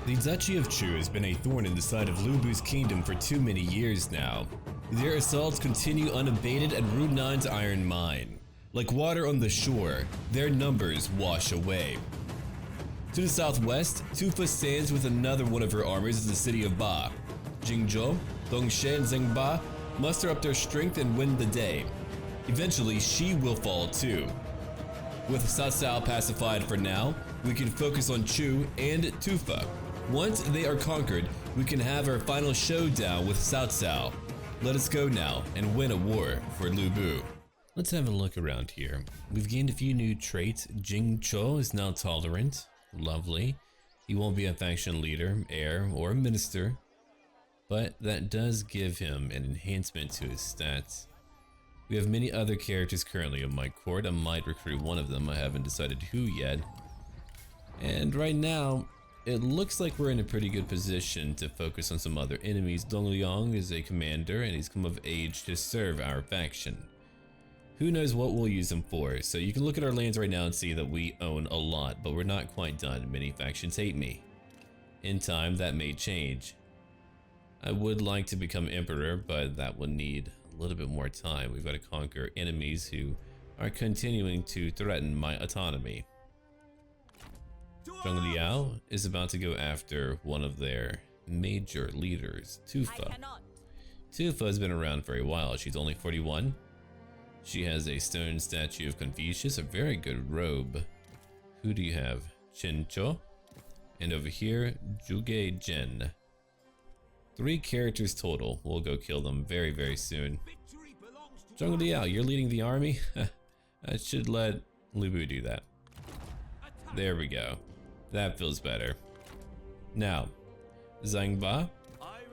The Duchy of Chu has been a thorn in the side of Lu Bu's kingdom for too many years now. Their assaults continue unabated at Route 9's iron mine. Like water on the shore, their numbers wash away. To the southwest, Tufa stands with another one of her armies in the city of Ba. Jingzhou, Dongshe, and Zhengba muster up their strength and win the day. Eventually, she will fall too. With Cao Cao pacified for now, we can focus on Chu and Tufa. Once they are conquered, we can have our final showdown with Cao Cao. Let us go now and win a war for Lu Bu. Let's have a look around here. We've gained a few new traits. Jing Zhuo is now tolerant. Lovely. He won't be a faction leader, heir, or minister, but that does give him an enhancement to his stats. We have many other characters currently in my court. I might recruit one of them. I haven't decided who yet. And right now, it looks like we're in a pretty good position to focus on some other enemies. Dongliang is a commander and he's come of age to serve our faction. Who knows what we'll use him for? So you can look at our lands right now and see that we own a lot, but we're not quite done. Many factions hate me. In time, that may change. I would like to become emperor, but that will need a little bit more time. We've got to conquer enemies who are continuing to threaten my autonomy. Zhang Liao is about to go after one of their major leaders, Tufa. Tufa has been around for a while. She's only 41. She has a stone statue of Confucius, a very good robe. Who do you have? Chen Cho. And over here, Zhuge Zhen. 3 characters total. We'll go kill them very, very soon. Zhang Liao, you're leading the army? I should let Lu Bu do that. There we go. That feels better. Now, Zhang Ba,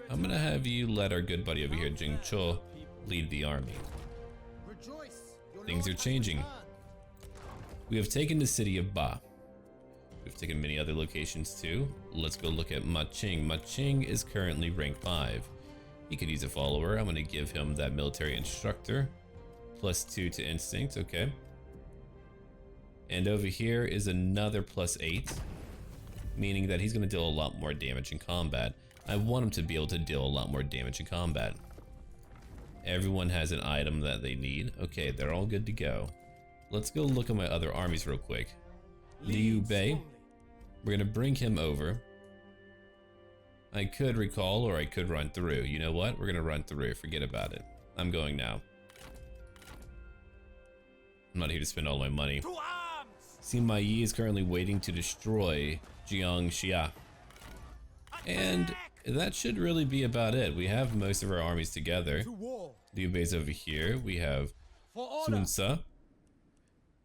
I'm gonna have you let our good buddy over here, Jing Cho, lead the army. Things are changing. We have taken the city of Ba. We've taken many other locations too. Let's go look at Ma Qing. Ma Qing is currently rank 5. He could use a follower. I'm going to give him that military instructor. +2 to instinct, okay. And over here is another +8. Meaning that he's going to deal a lot more damage in combat. I want him to be able to deal a lot more damage in combat. Everyone has an item that they need. Okay, they're all good to go. Let's go look at my other armies real quick. Liu Bei, we're gonna bring him over. I could recall or I could run through. You know what? We're gonna run through. Forget about it. I'm going now. I'm not here to spend all my money. Sima Yi is currently waiting to destroy Jiang Xia. And that should really be about it. We have most of our armies together. Liu Bei's over here. We have Sun Ce.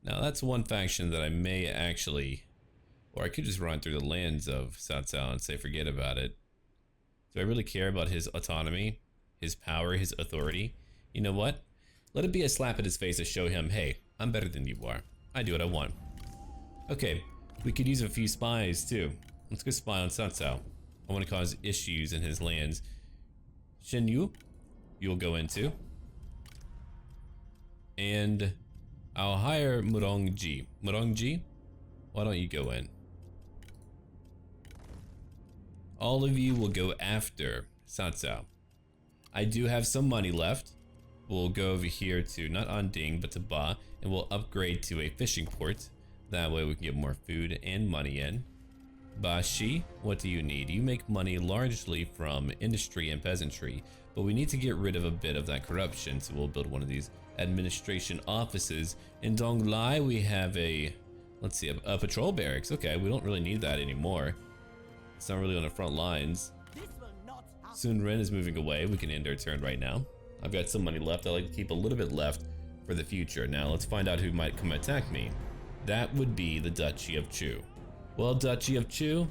Now that's one faction that I may actually, or I could just run through the lands of Cao Cao and say forget about it. Do I really care about his autonomy, his power, his authority? You know what? Let it be a slap at his face to show him, hey, I'm better than you are. I do what I want. Okay, we could use a few spies too. Let's go spy on Cao Cao. I want to cause issues in his lands. Shen Yu, you'll go into. And I'll hire Yong Jie. Yong Jie, why don't you go in? All of you will go after Cao Cao. I do have some money left. We'll go over here to not Anding but to Ba, and we'll upgrade to a fishing port. That way we can get more food and money in. Ba Shi, what do you need? You make money largely from industry and peasantry, but we need to get rid of a bit of that corruption, so we'll build one of these administration offices. In Donglai we have a, let's see, a patrol barracks. Okay, we don't really need that anymore. It's not really on the front lines. Sun Ren is moving away. We can end our turn right now. I've got some money left. I like to keep a little bit left for the future. Now let's find out who might come attack me. That would be the Duchy of Chu. Well, Duchy of Chu,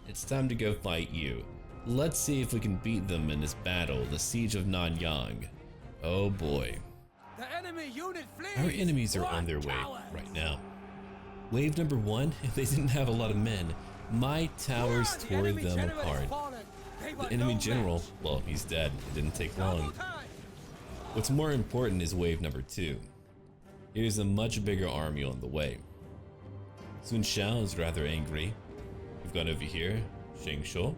it's time to go fight you. Let's see if we can beat them in this battle, the Siege of Nanyang. Oh boy. The enemy unit flees. Our enemies are on their way right now. Wave number 1, if they didn't have a lot of men, my towers tore them apart. The enemy general, well, he's dead. It didn't take long. What's more important is wave number 2. Here's a much bigger army on the way. Sun Shao is rather angry. We've got over here Shengshuo.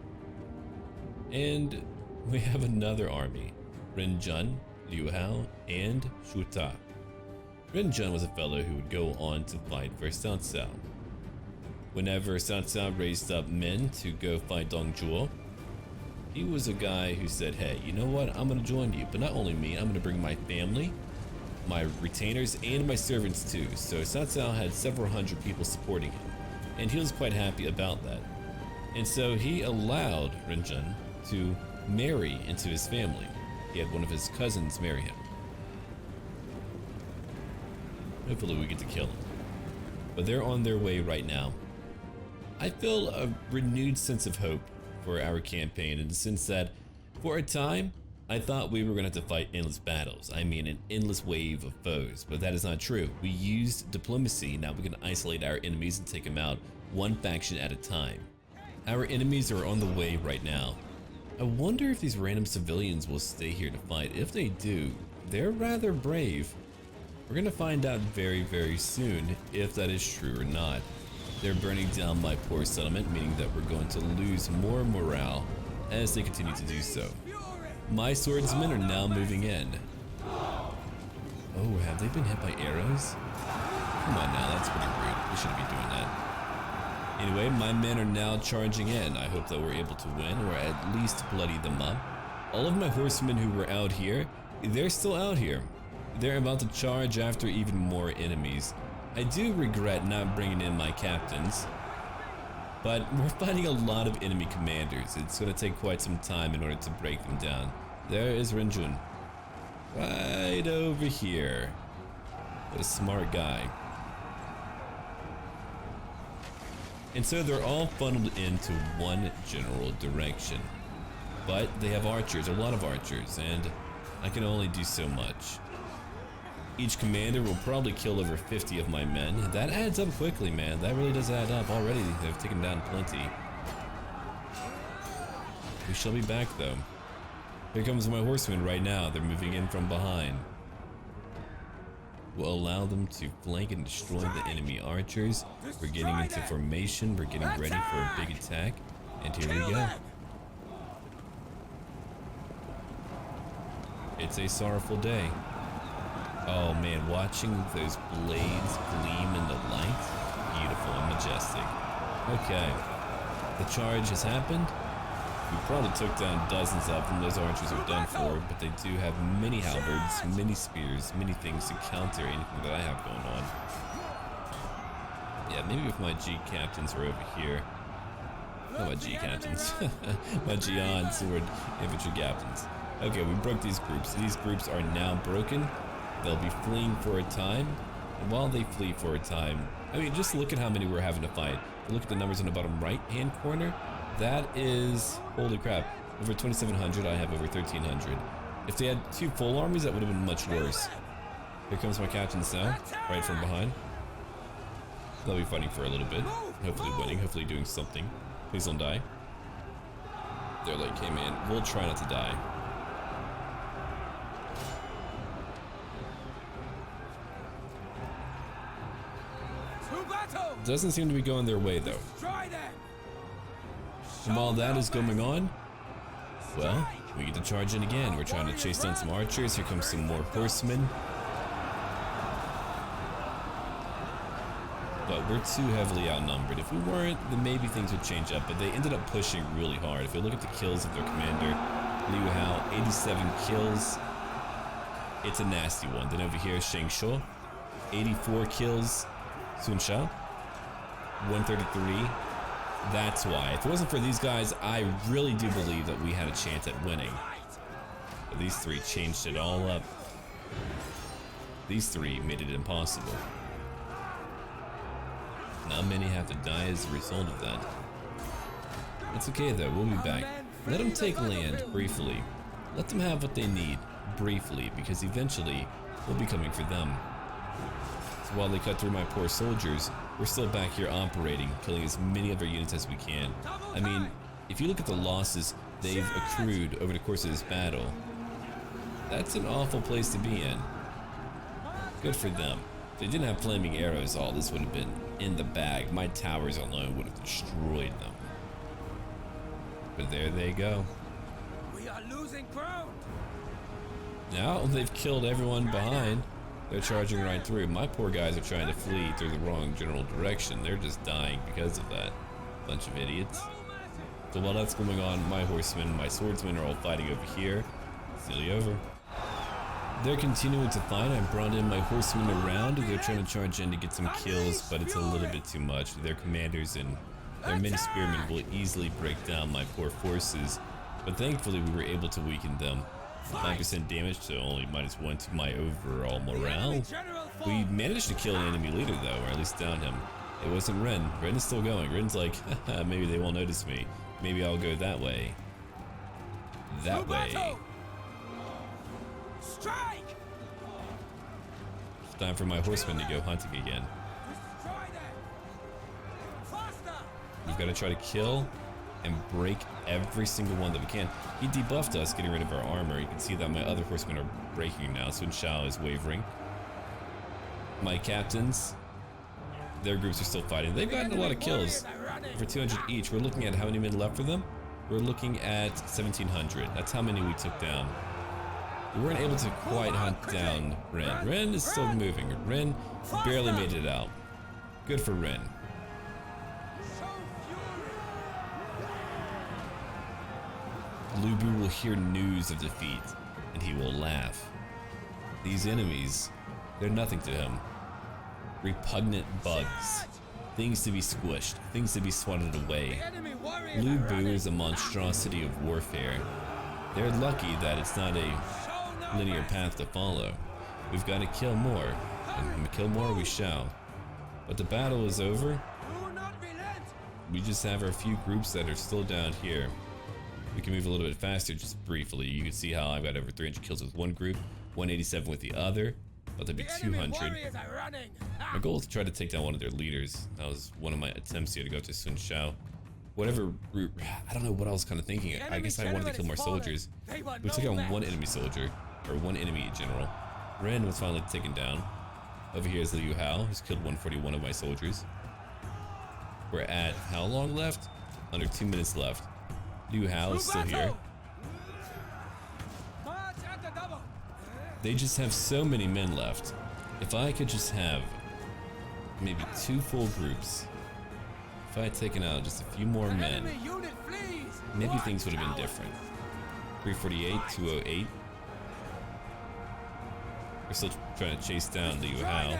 And we have another army, Renjun, Liu Hao, and Shu Ta. Renjun was a fellow who would go on to fight for Cao Cao. Whenever Cao Cao raised up men to go fight Dong Zhuo, he was a guy who said, hey, you know what, I'm gonna join you, but not only me, I'm gonna bring my family, my retainers, and my servants too. So Cao Cao had several hundred people supporting him, and he was quite happy about that. And so he allowed Renjun to marry into his family. He had one of his cousins marry him. Hopefully we get to kill him. But they're on their way right now. I feel a renewed sense of hope for our campaign in the sense that for a time, I thought we were going to have to fight endless battles. I mean, an endless wave of foes, but that is not true. We used diplomacy. Now we can isolate our enemies and take them out one faction at a time. Our enemies are on the way right now. I wonder if these random civilians will stay here to fight. If they do, they're rather brave. We're gonna find out very, very soon if that is true or not. They're burning down my poor settlement, meaning that we're going to lose more morale as they continue to do so. My swordsmen are now moving in. Oh, have they been hit by arrows? Come on now, that's pretty rude. We shouldn't be doing that. Anyway, my men are now charging in. I hope that we're able to win, or at least bloody them up. All of my horsemen who were out here, they're still out here. They're about to charge after even more enemies. I do regret not bringing in my captains, but we're fighting a lot of enemy commanders. It's going to take quite some time in order to break them down. There is Renjun, right over here. What a smart guy. And so they're all funneled into one general direction. But they have archers, a lot of archers, and I can only do so much. Each commander will probably kill over 50 of my men. That adds up quickly, man. That really does add up. Already they've taken down plenty. We shall be back though. Here comes my horsemen right now. They're moving in from behind. We'll allow them to flank and destroy the enemy archers. We're getting into formation. We're getting ready for a big attack. And here we go. It's a sorrowful day. Oh man, watching those blades gleam in the light, beautiful and majestic. Okay, the charge has happened. We probably took down dozens of them. Those archers are done for, but they do have many halberds, many spears, many things to counter anything that I have going on. Yeah, maybe if my G captains were over here. Not my G captains, my Jian sword infantry captains. Okay, we broke these groups. These groups are now broken. They'll be fleeing for a time, and while they flee for a time, I mean, just look at how many we're having to fight. Look at the numbers in the bottom right-hand corner. That is, holy crap, over 2,700. I have over 1,300. If they had two full armies, that would have been much worse. Here comes my captains now, right from behind. They'll be fighting for a little bit, hopefully winning, hopefully doing something. Please don't die. Their light came in. We'll try not to die. Doesn't seem to be going their way though. And while that is going on, well, we get to charge in again. We're trying to chase down some archers. Here comes some more horsemen. But we're too heavily outnumbered. If we weren't, then maybe things would change up, but they ended up pushing really hard. If you look at the kills of their commander, Liu Hao, 87 kills. It's a nasty one. Then over here, Shengshuo, 84 kills. Sun Shao, 133. That's why. If it wasn't for these guys, I really do believe that we had a chance at winning. But these three changed it all up. These three made it impossible. Not many have to die as a result of that. It's okay though, we'll be back. Let them take land briefly. Let them have what they need briefly, because eventually we'll be coming for them. So while they cut through my poor soldiers, we're still back here operating, killing as many of their units as we can. I mean, if you look at the losses they've accrued over the course of this battle, that's an awful place to be in. Good for them. If they didn't have flaming arrows, all this would have been in the bag. My towers alone would have destroyed them. But there they go. We are losing ground. Now they've killed everyone behind. They're charging right through. My poor guys are trying to flee through the wrong general direction. They're just dying because of that. Bunch of idiots. So while that's going on, my horsemen, my swordsmen are all fighting over here. It's nearly over. They're continuing to fight. I brought in my horsemen around. They're trying to charge in to get some kills, but it's a little bit too much. Their commanders and their many spearmen will easily break down my poor forces, but thankfully we were able to weaken them. 5% damage to only -1 to my overall morale. We managed to kill an enemy leader though, or at least down him. It wasn't Ren. Ren is still going. Ren's like, haha, maybe they won't notice me. Maybe I'll go that way. That way. Strike! It's time for my horsemen to go hunting again. Destroy them! Faster! We've got to try to kill and break every single one that we can. He debuffed us, getting rid of our armor. You can see that my other horsemen are breaking now. Sun Shao is wavering. My captains, their groups are still fighting. They've gotten a lot of kills. For 200 each. We're looking at how many men left for them. We're looking at 1,700. That's how many we took down. We weren't able to quite hunt down Ren. Ren is still moving. Ren barely made it out. Good for Ren. Lu Bu will hear news of defeat, and he will laugh. These enemies, they're nothing to him. Repugnant bugs. Things to be squished, things to be swatted away. Lu Bu is a monstrosity of warfare. They're lucky that it's not a linear path to follow. We've got to kill more, and kill more we shall. But the battle is over. We just have our few groups that are still down here. We can move a little bit faster just briefly. You can see how I've got over 300 kills with one group, 187 with the other, but there'll be 200. My goal is to try to take down one of their leaders. That was one of my attempts here to go to Sun Shao. Whatever route, I don't know what I was kind of thinking. I guess I wanted to kill more soldiers. We took out one enemy soldier, or one enemy general. Ren was finally taken down. Over here is Liu Hao, who's killed 141 of my soldiers. We're at how long left? Under 2 minutes left. Liu Hao is still here. They just have so many men left. If I could just have maybe 2 full groups, if I had taken out just a few more men, maybe things would have been different. 348, 208. We're still trying to chase down Liu Hao.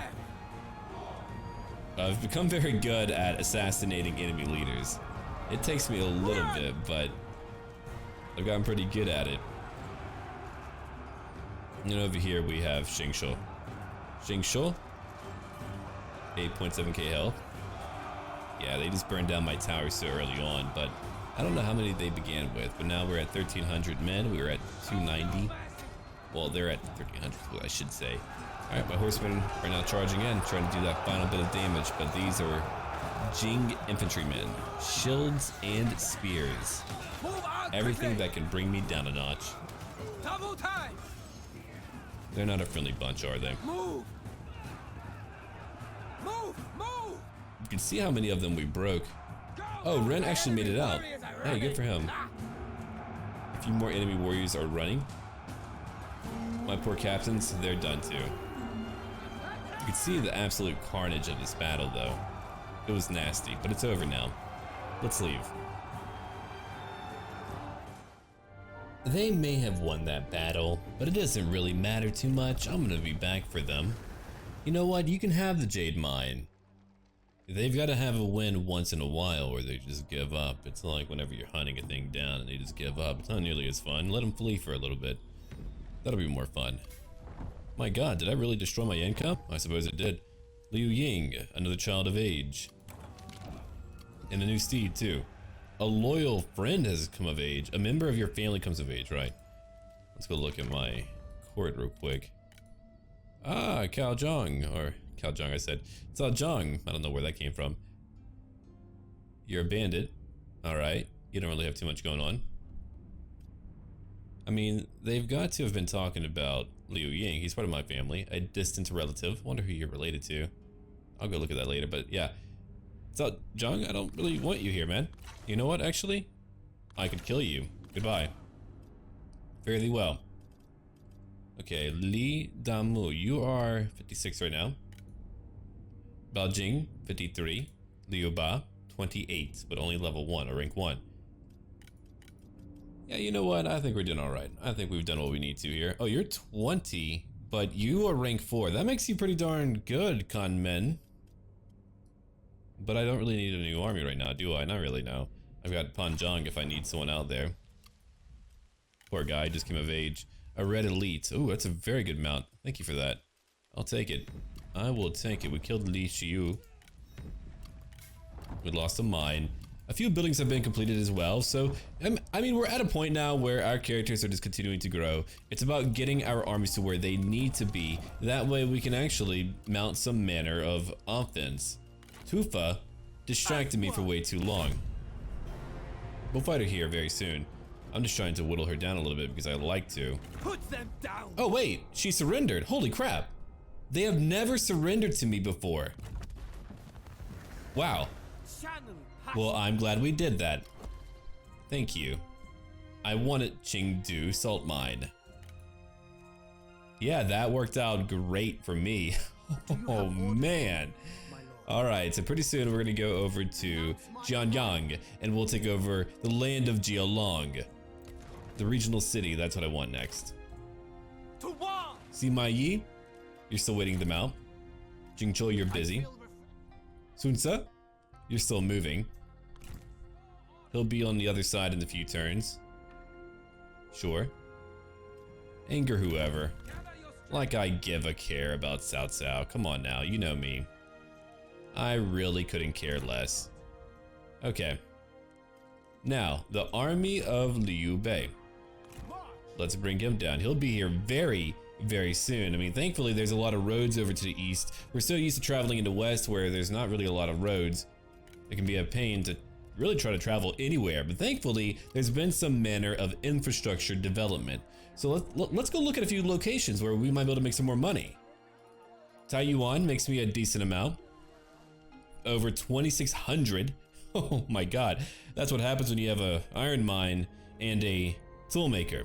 I've become very good at assassinating enemy leaders. It takes me a little bit, but I've gotten pretty good at it. And over here we have Xingshu. Xingshu, 8.7k health. Yeah, they just burned down my tower so early on, but I don't know how many they began with, but now we're at 1,300 men. We were at 290. Well, they're at 1,300, I should say. All right, my horsemen are now charging in, trying to do that final bit of damage, but these are Jing infantrymen, shields and spears. Everything that can bring me down a notch. Double time. They're not a friendly bunch, are they? Move. Move. Move. You can see how many of them we broke. Oh, Ren actually made it out. Hey, good for him. A few more enemy warriors are running. My poor captains, they're done too. You can see the absolute carnage of this battle though. It was nasty, but it's over now. Let's leave. They may have won that battle, but it doesn't really matter too much. I'm gonna be back for them. You know what? You can have the Jade Mine. They've got to have a win once in a while or they just give up. It's like whenever you're hunting a thing down and they just give up. It's not nearly as fun. Let them flee for a little bit. That'll be more fun. My god, did I really destroy my income? I suppose it did. Liu Ying, another child of age. And a new steed too. A loyal friend has come of age. A member of your family comes of age, right? Let's go look at my court real quick. Ah, Cao Zhang, or Cao Zhang I said. Cao Zhang, I don't know where that came from. You're a bandit. Alright, you don't really have too much going on. I mean, they've got to have been talking about Liu Ying. He's part of my family, a distant relative. Wonder who you're related to. I'll go look at that later, but yeah. So, Zhang, I don't really want you here, man. You know what, actually? I could kill you. Goodbye. Fare thee well. Okay, Li Damu, you are 56 right now. Baojing, 53. Liu Ba, 28, but only level 1 or rank 1. Yeah, you know what? I think we're doing alright. I think we've done what we need to here. Oh, you're 20, but you are rank 4. That makes you pretty darn good, Con Men. But I don't really need a new army right now, do I? Not really, no. I've got Panjang if I need someone out there. Poor guy, just came of age. A red elite. Ooh, that's a very good mount. Thank you for that. I'll take it. I will take it. We killed Li Xiu. We lost a mine. A few buildings have been completed as well, so I mean, we're at a point now where our characters are just continuing to grow. It's about getting our armies to where they need to be. That way we can actually mount some manner of offense. Tufa distracted me for way too long. We'll fight her here very soon. I'm just trying to whittle her down a little bit because I like to. Put them down. Oh wait, she surrendered. Holy crap. They have never surrendered to me before. Wow. Well, I'm glad we did that. Thank you. I wanted Chengdu salt mine. Yeah, that worked out great for me. Oh man. Alright, so pretty soon we're gonna go over to Jianyang and we'll take over the land of Jialong. The regional city, that's what I want next. Sima Yi, you're still waiting them out. Jingzhou, you're busy. Sunsa, you're still moving. He'll be on the other side in a few turns. Sure. Anger whoever. Like I give a care about Cao Cao. Come on now, you know me. I really couldn't care less. Okay. Now, the army of Liu Bei. Let's bring him down. He'll be here very, very soon. I mean, thankfully there's a lot of roads over to the east. We're so used to traveling into west where there's not really a lot of roads. It can be a pain to really try to travel anywhere, but thankfully there's been some manner of infrastructure development. So let's go look at a few locations where we might be able to make some more money. Taiyuan makes me a decent amount. Over 2,600. Oh my god. That's what happens when you have a iron mine and a toolmaker.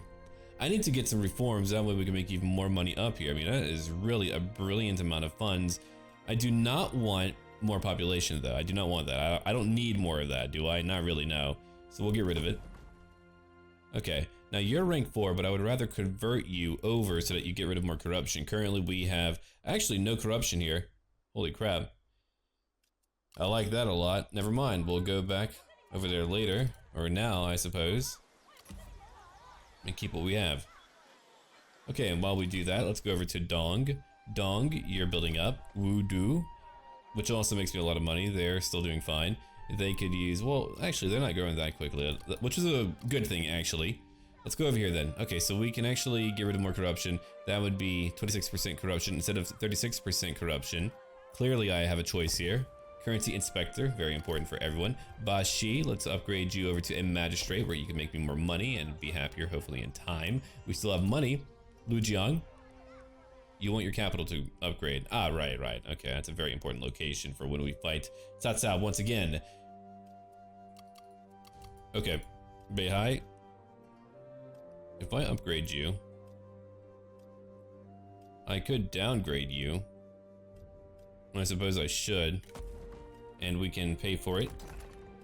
I need to get some reforms, that way we can make even more money up here. I mean, that is really a brilliant amount of funds. I do not want more population though. I do not want that. I don't need more of that, do I? Not really, no. So we'll get rid of it. Okay, now you're rank 4, but I would rather convert you over so that you get rid of more corruption. Currently we have actually no corruption here. Holy crap. I like that a lot. Never mind, we'll go back over there later, or now I suppose, and keep what we have. Okay, and while we do that, let's go over to Dong. Dong, you're building up. Wudu, which also makes me a lot of money. They're still doing fine. They could use, well, actually they're not growing that quickly, which is a good thing actually. Let's go over here then. Okay, so we can actually get rid of more corruption. That would be 26% corruption instead of 36% corruption. Clearly I have a choice here. Currency inspector, very important for everyone. Bashi, let's upgrade you over to a magistrate where you can make me more money and be happier hopefully in time. We still have money. Lujiang, you want your capital to upgrade. Ah, right. Okay, that's a very important location for when we fight Cao Cao once again. Okay, Beihai, if I upgrade you, I could downgrade you. I suppose I should. And we can pay for it,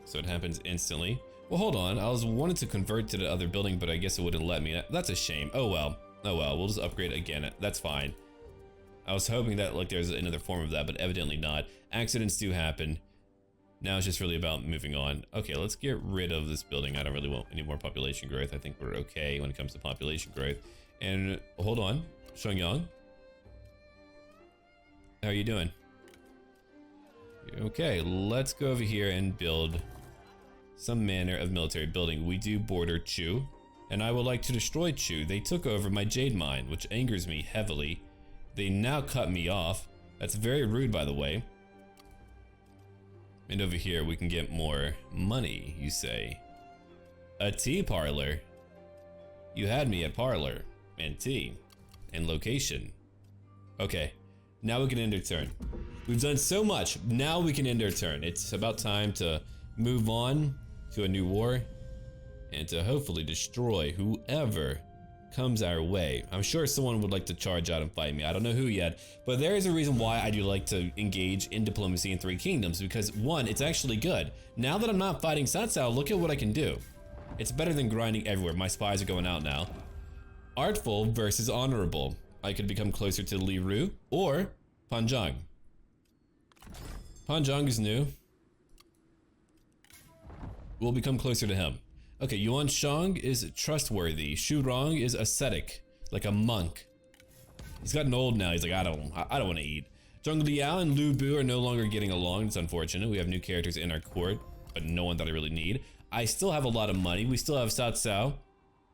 so it happens instantly. Well, hold on, I was wanted to convert to the other building, but I guess it wouldn't let me. That's a shame. Oh well, we'll just upgrade again. That's fine. I was hoping that like there's another form of that, but evidently not. Accidents do happen. Now it's just really about moving on. Okay, let's get rid of this building. I don't really want any more population growth. I think we're okay when it comes to population growth. And hold on, Shengyang, how are you doing? Okay, let's go over here and build some manner of military building. We do border Chu, and I would like to destroy Chu. They took over my jade mine, which angers me heavily. They now cut me off. That's very rude, by the way. And over here we can get more money, you say. A tea parlor. You had me at parlor and tea and location. Okay, now we can end our turn. We've done so much, now we can end our turn. It's about time to move on to a new war. and to hopefully destroy whoever comes our way. I'm sure someone would like to charge out and fight me. I don't know who yet, but there is a reason why I do like to engage in diplomacy in Three Kingdoms, because one, it's actually good. Now that I'm not fighting Satsao, look at what I can do. It's better than grinding everywhere. My spies are going out now. Artful versus honorable. I could become closer to Li Ru or Panjang. Panjang is new. We'll become closer to him. Okay, Yuan Shang is trustworthy. Shu Rong is ascetic, like a monk. He's gotten old now. He's like, I don't want to eat. Zhang Liao and Lu Bu are no longer getting along. It's unfortunate. We have new characters in our court, but no one that I really need. I still have a lot of money. We still have Satsao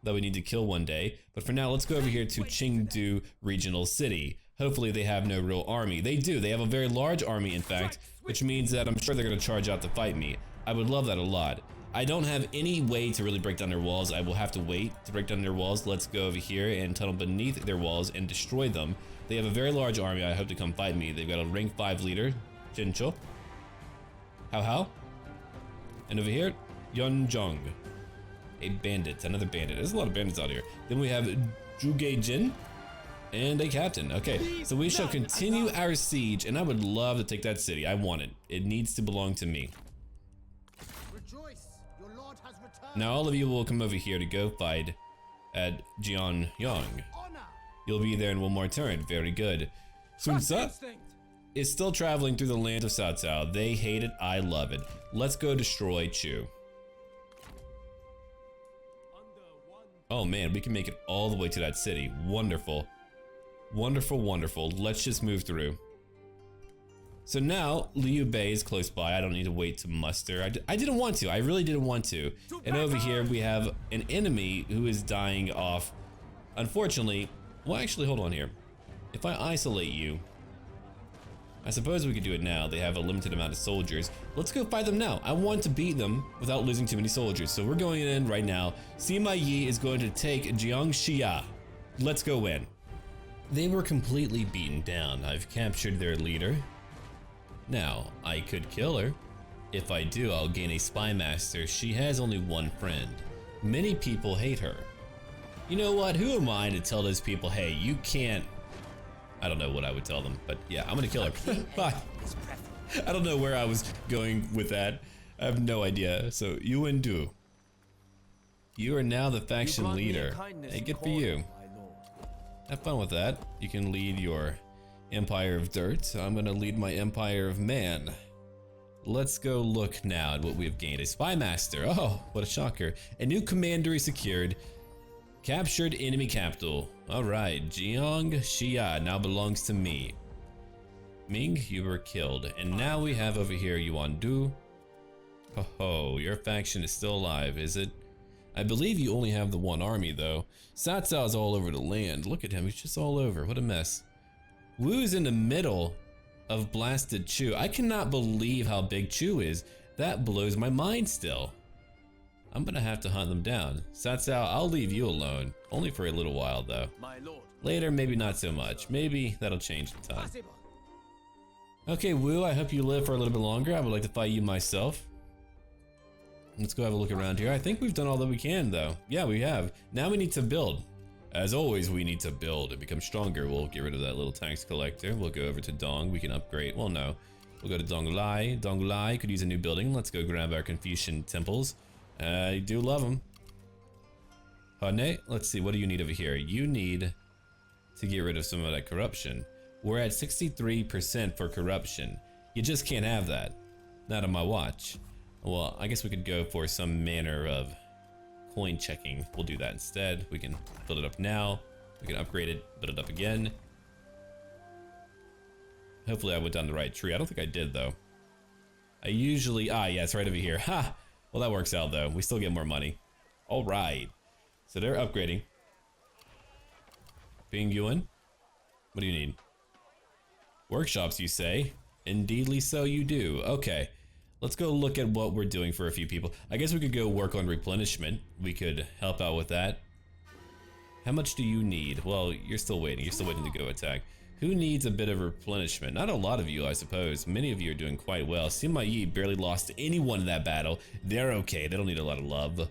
that we need to kill one day. But for now, let's go over here to Chengdu Regional City. Hopefully they have no real army. They do. They have a very large army, in fact, which means that I'm sure they're going to charge out to fight me. I would love that a lot. I don't have any way to really break down their walls. I will have to wait to break down their walls. Let's go over here and tunnel beneath their walls and destroy them. They have a very large army. I hope to come fight me. They've got a rank 5 leader, Jincho. How? And over here, Yong Jie, a bandit, another bandit. There's a lot of bandits out here. Then we have Zhuo Jin and a captain. Okay, so we shall continue our siege, and I would love to take that city. I want it. It needs to belong to me. Now all of you will come over here to go fight at Jianyang. You'll be there in one more turn. Very good. Sun Tzu is still traveling through the land of Satsao. They hate it. I love it. Let's go destroy Chu. Oh man, we can make it all the way to that city. Wonderful. Wonderful, wonderful. Let's just move through. So now, Liu Bei is close by. I don't need to wait to muster. I didn't want to. I really didn't want to. And over here, we have an enemy who is dying off. Unfortunately, well, actually, hold on here. If I isolate you, I suppose we could do it now. They have a limited amount of soldiers. Let's go fight them now. I want to beat them without losing too many soldiers. So we're going in right now. Sima Yi is going to take Jiangxia. Let's go in. They were completely beaten down. I've captured their leader. Now, I could kill her. If I do, I'll gain a spy master. She has only one friend. Many people hate her. You know what? Who am I to tell those people, hey, you can't... I don't know what I would tell them, but yeah, I'm gonna kill her. Bye. I don't know where I was going with that. I have no idea. So, Yuan Du. You are now the faction leader. Hey, good for you. Have fun with that. You can lead your Empire of Dirt. I'm gonna lead my Empire of Man. Let's go look now at what we've gained. A spy master. Oh, what a shocker. A new commandery secured. Captured enemy capital. Alright, Jiangxia now belongs to me. Ming, you were killed. And now we have over here Yuan Du. Oh, your faction is still alive, is it? I believe you only have the one army though. Satsao's all over the land. Look at him, he's just all over. What a mess. Wu's in the middle of blasted Chu. I cannot believe how big Chu is. That blows my mind still. I'm gonna have to hunt them down. Satsao, I'll leave you alone. Only for a little while though. My lord. Later, maybe not so much. Maybe that'll change in time. Okay, Wu, I hope you live for a little bit longer. I would like to fight you myself. Let's go have a look around here. I think we've done all that we can though. Yeah, we have. Now we need to build. As always, we need to build and become stronger. We'll get rid of that little tax collector. We'll go over to Dong. We can upgrade. Well, no. We'll go to Donglai. Donglai could use a new building. Let's go grab our Confucian temples. I do love them. Hane, let's see. What do you need over here? You need to get rid of some of that corruption. We're at 63% for corruption. You just can't have that. Not on my watch. Well, I guess we could go for some manner of coin checking. We'll do that instead. We can build it up now. We can upgrade it, build it up again. Hopefully I went down the right tree. I don't think I did though. I usually, yeah, it's right over here. Ha! Well, that works out though. We still get more money. All right. So they're upgrading. Bing Yuan, what do you need? Workshops, you say? Indeedly so you do. Okay. Let's go look at what we're doing for a few people. I guess we could go work on replenishment. We could help out with that. How much do you need? Well, you're still waiting. You're still waiting to go attack. Who needs a bit of replenishment? Not a lot of you, I suppose. Many of you are doing quite well. Sima Yi barely lost anyone in that battle. They're okay. They don't need a lot of love.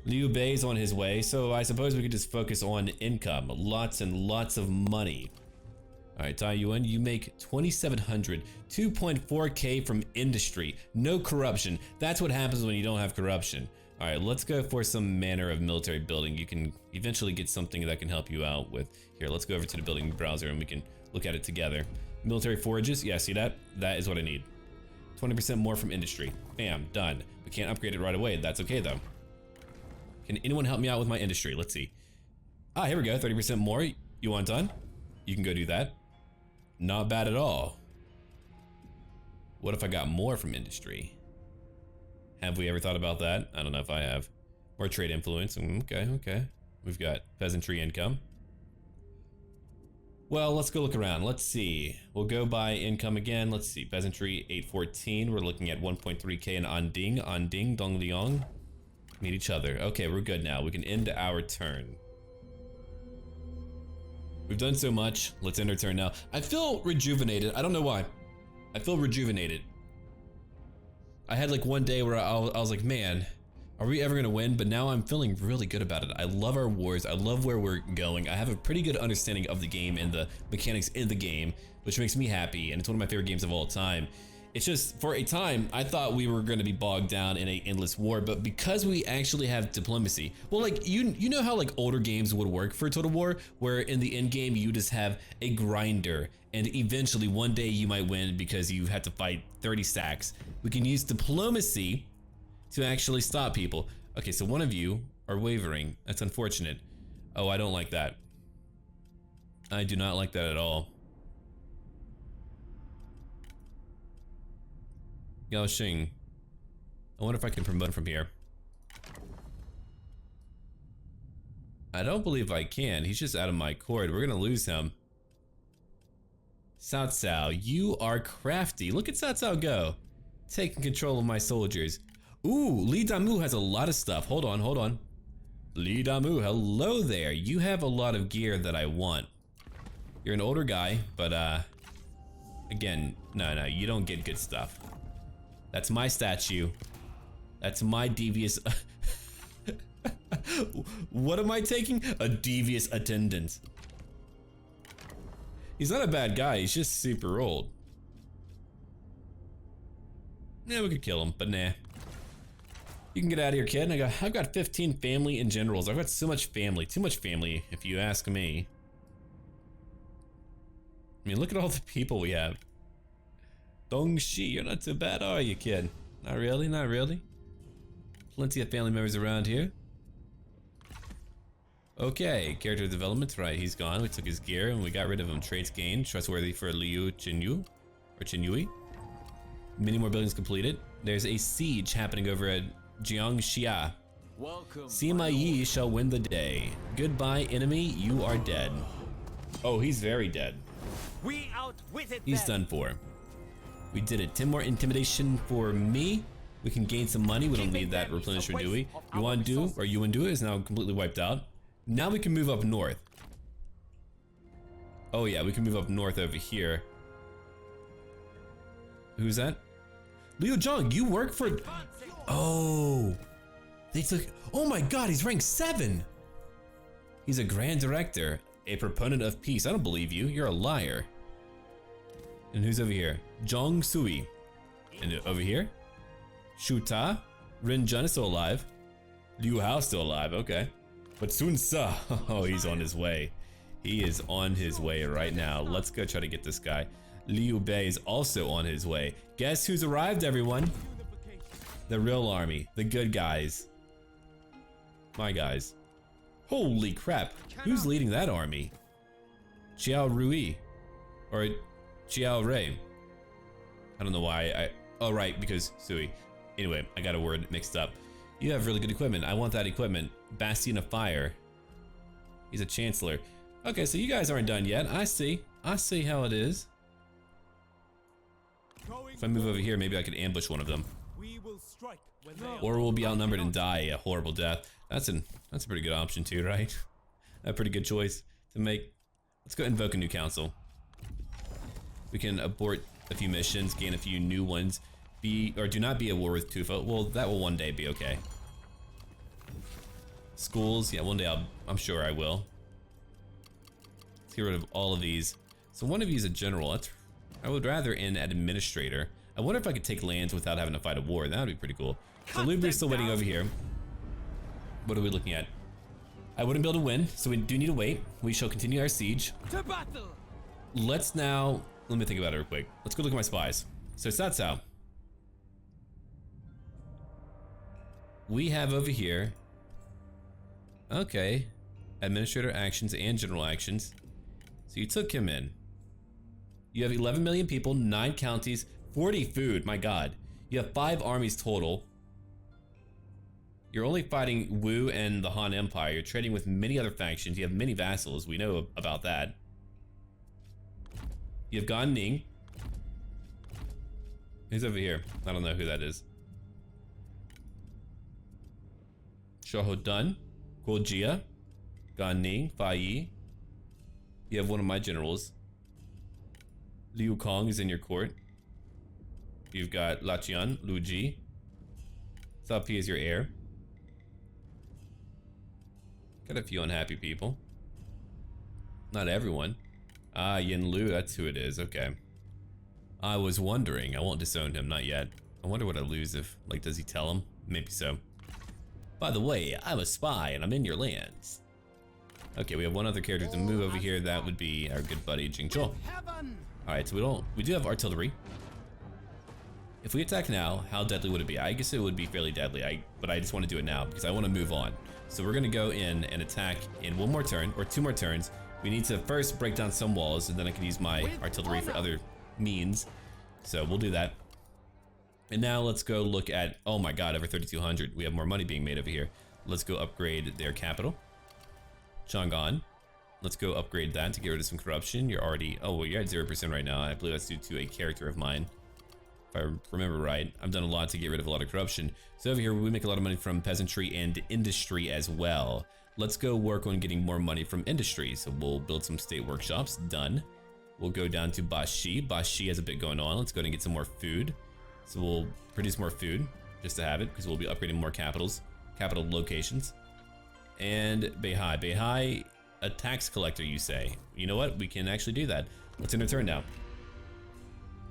Liu Bei's on his way, so I suppose we could just focus on income. Lots and lots of money. Alright, Tai Yuan, you make 2,700, 2.4k from industry. No corruption. That's what happens when you don't have corruption. Alright, let's go for some manner of military building. You can eventually get something that can help you out with. Here, let's go over to the building browser and we can look at it together. Military forages, yeah, see that? That is what I need. 20% more from industry. Bam, done. We can't upgrade it right away. That's okay though. Can anyone help me out with my industry? Let's see. Ah, here we go, 30% more. You want done? You can go do that. Not bad at all. What if I got more from industry? Have we ever thought about that? I don't know if I have. More trade influence. Okay. We've got peasantry income. Well, let's go look around. Let's see. We'll go by income again. Let's see. Peasantry 814. We're looking at 1.3k in Anding, Dongliang. Meet each other. Okay, we're good now. We can end our turn. We've done so much. Let's end our turn now. I feel rejuvenated. I don't know why. I feel rejuvenated. I had like one day where I was like, man, are we ever gonna win? But now I'm feeling really good about it. I love our wars. I love where we're going. I have a pretty good understanding of the game and the mechanics in the game, which makes me happy. And it's one of my favorite games of all time. It's just, for a time, I thought we were going to be bogged down in an endless war, but because we actually have diplomacy, well, like, you know how like older games would work for Total War, where in the end game you just have a grinder, and eventually one day you might win because you had to fight 30 stacks. We can use diplomacy to actually stop people. Okay, so one of you are wavering. That's unfortunate. Oh, I don't like that. I do not like that at all. Yao Xing. I wonder if I can promote him from here. I don't believe I can. He's just out of my court. We're gonna lose him. Cao Cao, you are crafty. Look at Cao Cao go. Taking control of my soldiers. Ooh, Li Damu has a lot of stuff. Hold on. Li Damu, hello there. You have a lot of gear that I want. You're an older guy, but again, no, you don't get good stuff. That's my statue. That's my devious... What am I taking? A devious attendant. He's not a bad guy, he's just super old. Yeah, we could kill him, but nah. You can get out of here, kid. I've got 15 family and generals. I've got so much family. Too much family, if you ask me. I mean, look at all the people we have. Dongxi, you're not too bad, are you, kid? Not really. Plenty of family members around here. Okay, character development, right, he's gone. We took his gear and we got rid of him. Traits gained, trustworthy for Liu Chenyu, or Chenyui. Many more buildings completed. There's a siege happening over at Jiangxia. Sima Yi shall win the day. Goodbye, enemy, you are dead. Oh, he's very dead. We outwitted He's done for. We did it. 10 more intimidation for me. We can gain some money. We don't need that replenisher, do we? Yuan Du is now completely wiped out. Now we can move up north. Oh yeah, we can move up north over here. Who's that? Liu Zhang, you work for... Oh. They took... Oh my god, he's rank 7. He's a grand director. A proponent of peace. I don't believe you. You're a liar. And who's over here? Zhong Sui. And over here? Shu Ta. Ren Jun is still alive. Liu Hao still alive. Okay. But Sun Ce. Oh, he's on his way. He is on his way right now. Let's go try to get this guy. Liu Bei is also on his way. Guess who's arrived, everyone? The real army. The good guys. My guys. Holy crap. Who's leading that army? Xiao Rui. Or Xiao Rei. I don't know why oh right, because Sui. Anyway, I got a word mixed up. You have really good equipment. I want that equipment. Bastion of Fire. He's a chancellor. Okay, so you guys aren't done yet. I see how it is. If I move over here, maybe I could ambush one of them. Or we'll be outnumbered and die a horrible death. That's a pretty good option too, right? A pretty good choice to make. Let's go invoke a new council. We can abort a few missions, gain a few new ones. Do not be at war with Tufa. Well, that will one day be okay. Schools, yeah, one day I'm sure I will. Let's get rid of all of these. So one of you is a general. I would rather in an administrator. I wonder if I could take lands without having to fight a war. That would be pretty cool. So Lubu's still waiting over here. What are we looking at? I wouldn't be able to win, so we do need to wait. We shall continue our siege. To battle. Let's now, let me think about it real quick. Let's go look at my spies. So Satsao. We have over here, okay, administrator actions and general actions. So you took him in. You have 11 million people, 9 counties, 40 food, my god. You have 5 armies total. You're only fighting Wu and the Han Empire. You're trading with many other factions. You have many vassals. We know about that. You have Gan Ning. Who's over here? I don't know who that is. Xiahou Dun, Guo Jie, Gan Ning, Fa Yi. You have one of my generals. Liu Kong is in your court. You've got Lachian, Lu Ji. Cao Pi is your heir. Got a few unhappy people. Not everyone. Ah, Yin Lu, that's who it is, okay. I was wondering, I won't disown him, not yet. I wonder what I lose if, like, does he tell him? Maybe so. By the way, I'm a spy and I'm in your lands. Okay, we have one other character to move over here. That would be our good buddy Jing Zhuo. Alright, so we do have artillery. If we attack now, how deadly would it be? I guess it would be fairly deadly, but I just want to do it now because I want to move on. So we're going to go in and attack in one more turn, or 2 more turns. We need to first break down some walls, and then I can use my artillery for other means. So we'll do that. And now let's go look at, oh my god, over 3,200. We have more money being made over here. Let's go upgrade their capital. Chang'an. Let's go upgrade that to get rid of some corruption. You're already, oh, well, you're at 0% right now. I believe that's due to a character of mine. If I remember right, I've done a lot to get rid of a lot of corruption. So over here, we make a lot of money from peasantry and industry as well. Let's go work on getting more money from industry. So we'll build some state workshops, done. We'll go down to Bashi. Bashi has a bit going on. Let's go ahead and get some more food. So we'll produce more food just to have it because we'll be upgrading more capital locations. And Beihai. Beihai, a tax collector, you say. You know what? We can actually do that. Let's end our turn now.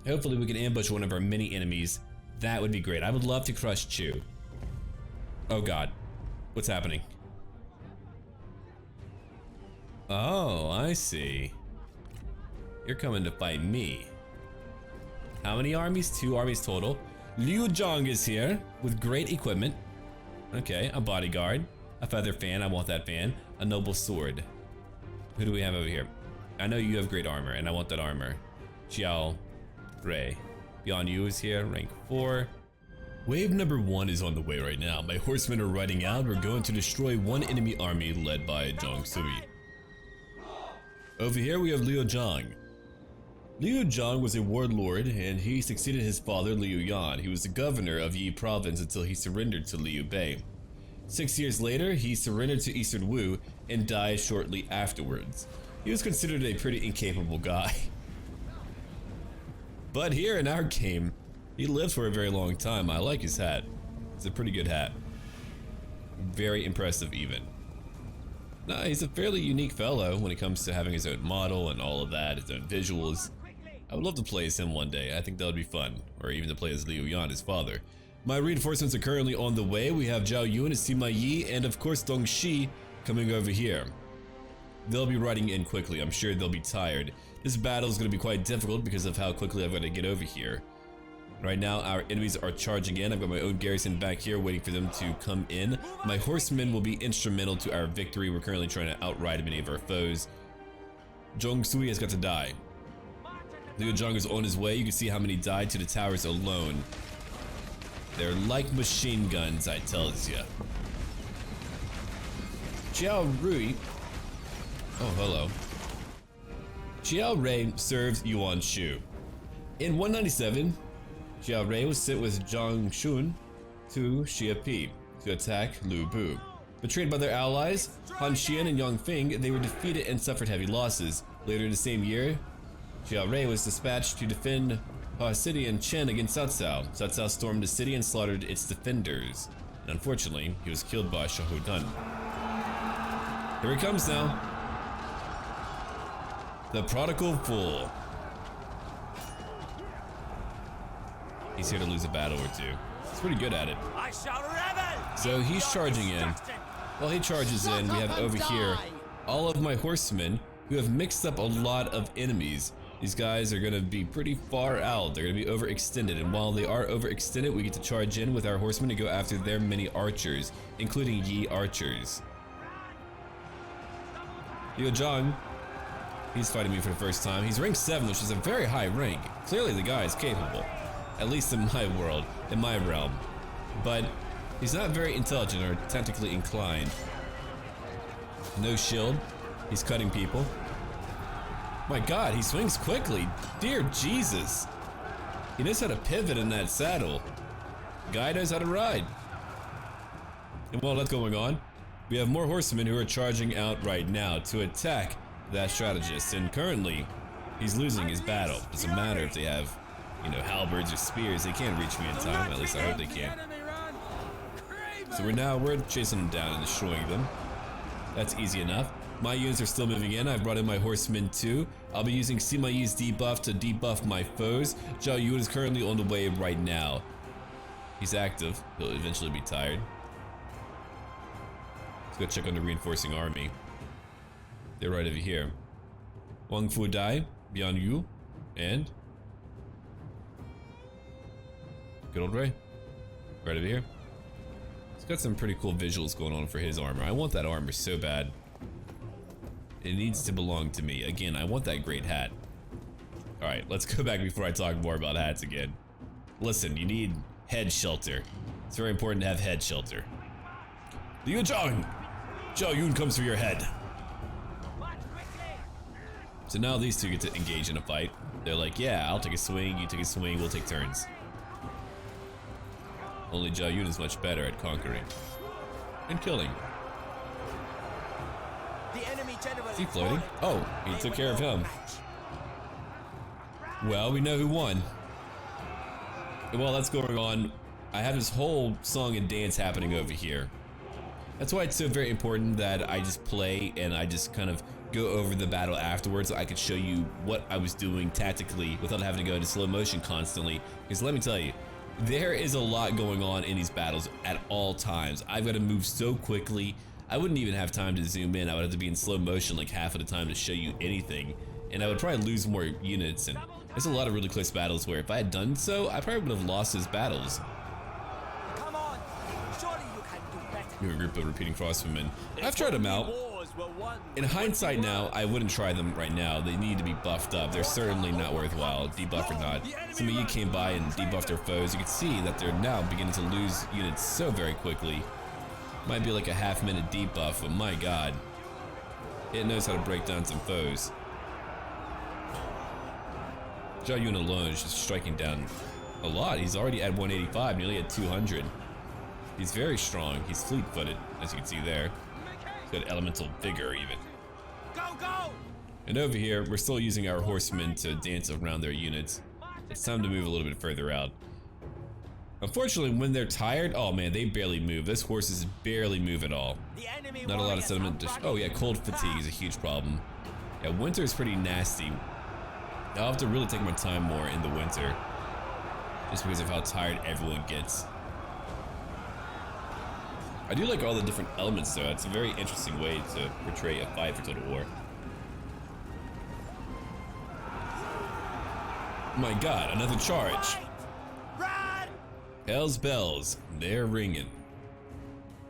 Hopefully we can ambush one of our many enemies. That would be great. I would love to crush Chu. Oh god. What's happening? Oh, I see. You're coming to fight me. How many armies? 2 armies total. Liu Zhang is here with great equipment. Okay, a bodyguard. A feather fan, I want that fan. A noble sword. Who do we have over here? I know you have great armor, and I want that armor. Xiao Rei. Beyond you is here, rank 4. Wave number 1 is on the way right now. My horsemen are riding out. We're going to destroy one enemy army led by Zhang Sui. Over here we have Liu Zhang. Liu Zhang was a warlord, and he succeeded his father Liu Yan. He was the governor of Yi province until he surrendered to Liu Bei. 6 years later, he surrendered to Eastern Wu and died shortly afterwards. He was considered a pretty incapable guy. But here in our game, he lived for a very long time. I like his hat. It's a pretty good hat. Very impressive even. Nah, he's a fairly unique fellow when it comes to having his own model and all of that, his own visuals. I would love to play as him one day. I think that would be fun. Or even to play as Liu Yan, his father. My reinforcements are currently on the way. We have Zhao Yun, Sima Yi, and of course Dong Shi coming over here. They'll be riding in quickly. I'm sure they'll be tired. This battle is going to be quite difficult because of how quickly I've got to get over here. Right now, our enemies are charging in. I've got my own garrison back here waiting for them to come in. My horsemen will be instrumental to our victory. We're currently trying to outride many of our foes. Zhang Sui has got to die. Liu Zhang is on his way. You can see how many died to the towers alone. They're like machine guns, I tells ya. Xiao Rui. Oh, hello. Xiao Rei served Yuan Shu. In 197, Xiao Rei was sent with Zhang Shun to Xiapi to attack Lu Bu. Betrayed by their allies, Han Xian and Yang Feng, they were defeated and suffered heavy losses. Later in the same year, Xiao Rei was dispatched to defend Hua City and Chen against Cao Cao. Cao Cao stormed the city and slaughtered its defenders. And unfortunately, he was killed by Xiahou Dun. Here he comes now. The prodigal fool. He's here to lose a battle or two. He's pretty good at it. I shall revel. So he's Your charging in. destruction. While he charges in, we have over here all of my horsemen who have mixed up a lot of enemies. These guys are gonna be pretty far out. They're gonna be overextended, and while they are overextended, we get to charge in with our horsemen to go after their many archers, including Yi archers. Yong Jie, he's fighting me for the first time. He's rank 7, which is a very high rank. Clearly the guy is capable, at least in my world, in my realm. But he's not very intelligent or tactically inclined. No shield, he's cutting people. My god, he swings quickly. Dear Jesus. He knows how to pivot in that saddle. Guy knows how to ride. And while that's going on, we have more horsemen who are charging out right now to attack that strategist. And currently, he's losing his battle. Doesn't matter if they have, you know, halberds or spears. They can't reach me in time. At least I hope they can. So we're chasing them down and destroying them. That's easy enough. My units are still moving in. I've brought in my horsemen too. I'll be using Sima Yi's debuff to debuff my foes. Zhao Yun is currently on the way right now. He's active. He'll eventually be tired. Let's go check on the reinforcing army. They're right over here. Wang Fu Dai, Bian Yu, and good old Ray. Right over here. He's got some pretty cool visuals going on for his armor. I want that armor so bad. It needs to belong to me. Again, I want that great hat. Alright, let's go back before I talk more about hats again. Listen, you need head shelter. It's very important to have head shelter. Liu Zhang! Zhao Yun comes for your head. So now these two get to engage in a fight. They're like, yeah, I'll take a swing, you take a swing, we'll take turns. Only Zhao Yun is much better at conquering and killing. Is he floating? Oh, he took care of him. Well, we know who won. And while that's going on, I have this whole song and dance happening over here. That's why it's so very important that I just play and I just kind of go over the battle afterwards so I could show you what I was doing tactically without having to go into slow motion constantly. Because let me tell you, there is a lot going on in these battles at all times. I've got to move so quickly. I wouldn't even have time to zoom in. I would have to be in slow motion like half of the time to show you anything. And I would probably lose more units. And there's a lot of really close battles where if I had done so, I probably would have lost those battles. Come on. Surely you can do better. We have a group of repeating crossbowmen. I've tried them out. In hindsight now, I wouldn't try them right now. They need to be buffed up. They're certainly not worthwhile, debuff or not. Some of you came by and debuffed their foes. You can see that they're now beginning to lose units so very quickly. Might be like a half-minute debuff, but my god. It knows how to break down some foes. Zhao Yun alone is just striking down a lot. He's already at 185, nearly at 200. He's very strong. He's fleet-footed, as you can see there. He's got elemental vigor, even. Go, go! And over here, we're still using our horsemen to dance around their units. It's time to move a little bit further out. Unfortunately, when they're tired, oh man, they barely move. Those horses barely move at all. Not a lot of settlement. Oh yeah, cold fatigue is a huge problem. Yeah, winter is pretty nasty. I'll have to really take my time more in the winter, just because of how tired everyone gets. I do like all the different elements though. It's a very interesting way to portray a fight for Total War. My god, another charge. Hell's bells, they're ringing.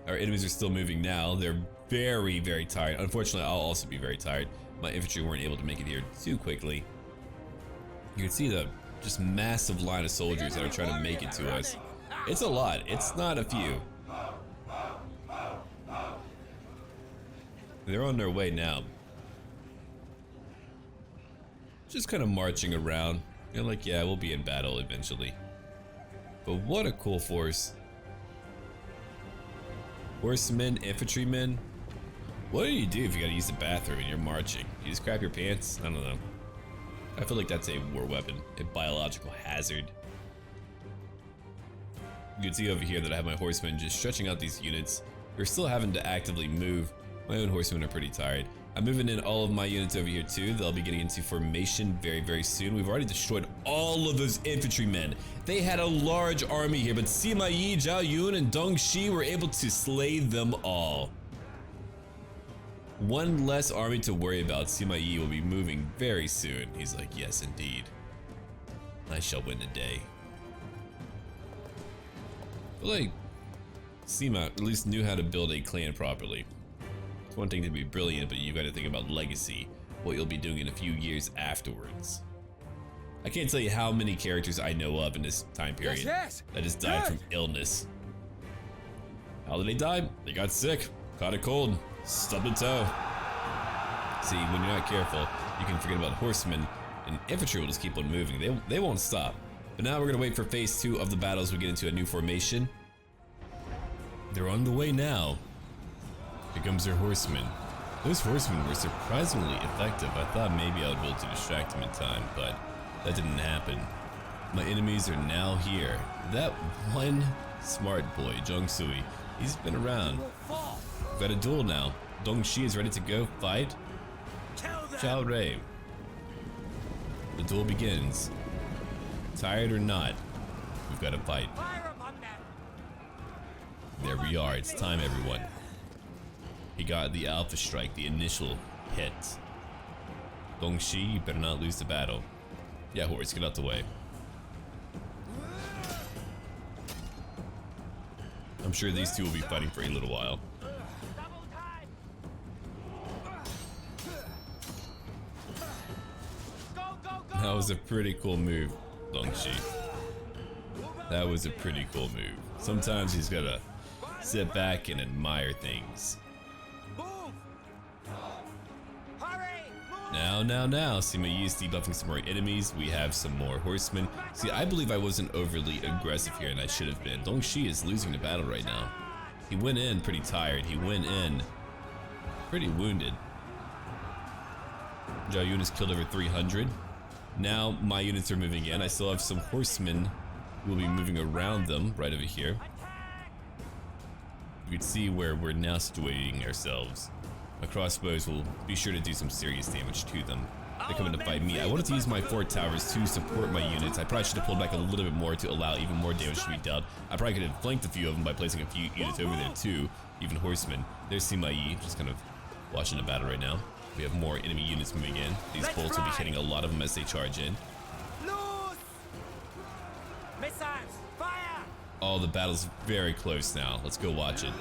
Our enemies are still moving now. They're very, very tired. Unfortunately, I'll also be very tired. My infantry weren't able to make it here too quickly. You can see the just massive line of soldiers that are trying to make it to us. It's a lot, it's not a few. They're on their way now. Just kind of marching around. They're like, yeah, we'll be in battle eventually. But what a cool force. Horsemen, infantrymen. What do you do if you gotta use the bathroom and you're marching? You just crap your pants? I don't know. I feel like that's a war weapon, a biological hazard. You can see over here that I have my horsemen just stretching out these units. We're still having to actively move My own horsemen are pretty tired. I'm moving in all of my units over here too. They'll be getting into formation very, very soon. We've already destroyed all of those infantrymen. They had a large army here, but Sima Yi, Zhao Yun, and Dong Shi were able to slay them all. One less army to worry about. Sima Yi will be moving very soon. He's like, yes, indeed. I shall win today. I feel like Sima at least knew how to build a clan properly. It's one thing to be brilliant, but you gotta think about legacy, what you'll be doing in a few years afterwards. I can't tell you how many characters I know of in this time period that just died from illness. How did they die? They got sick, caught a cold, stubbed a toe. See, when you're not careful, you can forget about horsemen, and infantry will just keep on moving. They won't stop. But now we're gonna wait for phase 2 of the battles. We get into a new formation. They're on the way now. Here comes their horsemen. Those horsemen were surprisingly effective. I thought maybe I would be able to distract them in time, but that didn't happen. My enemies are now here. That one smart boy, Zhong Sui, he's been around. We've got a duel now. Dong Shi is ready to go fight Zhao Rei. The duel begins. Tired or not, we've got to fight. There we are, it's time, everyone. He got the alpha strike, the initial hit. Dong Shi, you better not lose the battle. Yeah, horse, get out the way. I'm sure these two will be fighting for a little while. That was a pretty cool move, Dong Shi. That was a pretty cool move. Sometimes he's gotta sit back and admire things. Now, Sima Yi is debuffing some more enemies. We have some more horsemen. See, I believe I wasn't overly aggressive here, and I should have been. Dong Shi is losing the battle right now. He went in pretty tired. He went in pretty wounded. Zhao Yun has killed over 300. Now my units are moving in. I still have some horsemen who will be moving around them right over here. You can see where we're now situating ourselves. My crossbows will be sure to do some serious damage to them. They're coming to fight me. I wanted to use my 4 towers to support my units. I probably should have pulled back a little bit more to allow even more damage to be dealt. I probably could have flanked a few of them by placing a few units over there too, even horsemen. There's Sima Yi, just kind of watching the battle right now. We have more enemy units moving in. These bolts will be hitting a lot of them as they charge in. Oh, the battle's very close now. Let's go watch it.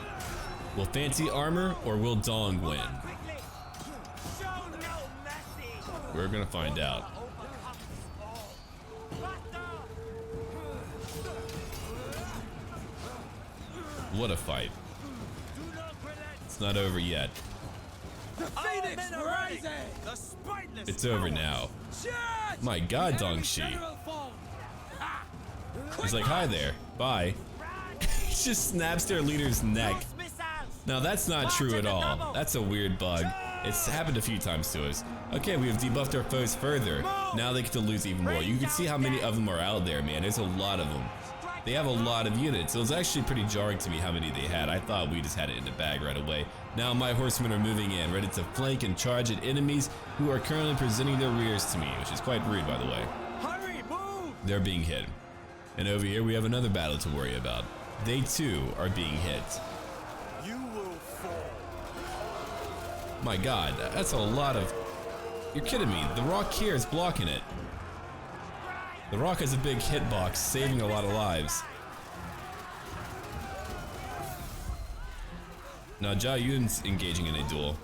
Will Fancy armor or will Dong win? We're gonna find out. What a fight. It's not over yet. It's over now. My god, Dong Shi. He's like, hi there, bye. He just snaps their leader's neck. Now that's not true at all. That's a weird bug. It's happened a few times to us. Okay, we have debuffed our foes further. Now they get to lose even more. You can see how many of them are out there, man. There's a lot of them. They have a lot of units. It was actually pretty jarring to me how many they had. I thought we just had it in the bag right away. Now my horsemen are moving in, ready to flank and charge at enemies who are currently presenting their rears to me, which is quite rude, by the way. They're being hit. And over here we have another battle to worry about. They too are being hit. My god, that's a lot of... You're kidding me. The rock here is blocking it. The rock has a big hitbox, saving a lot of lives. Now Zhao Yun's engaging in a duel.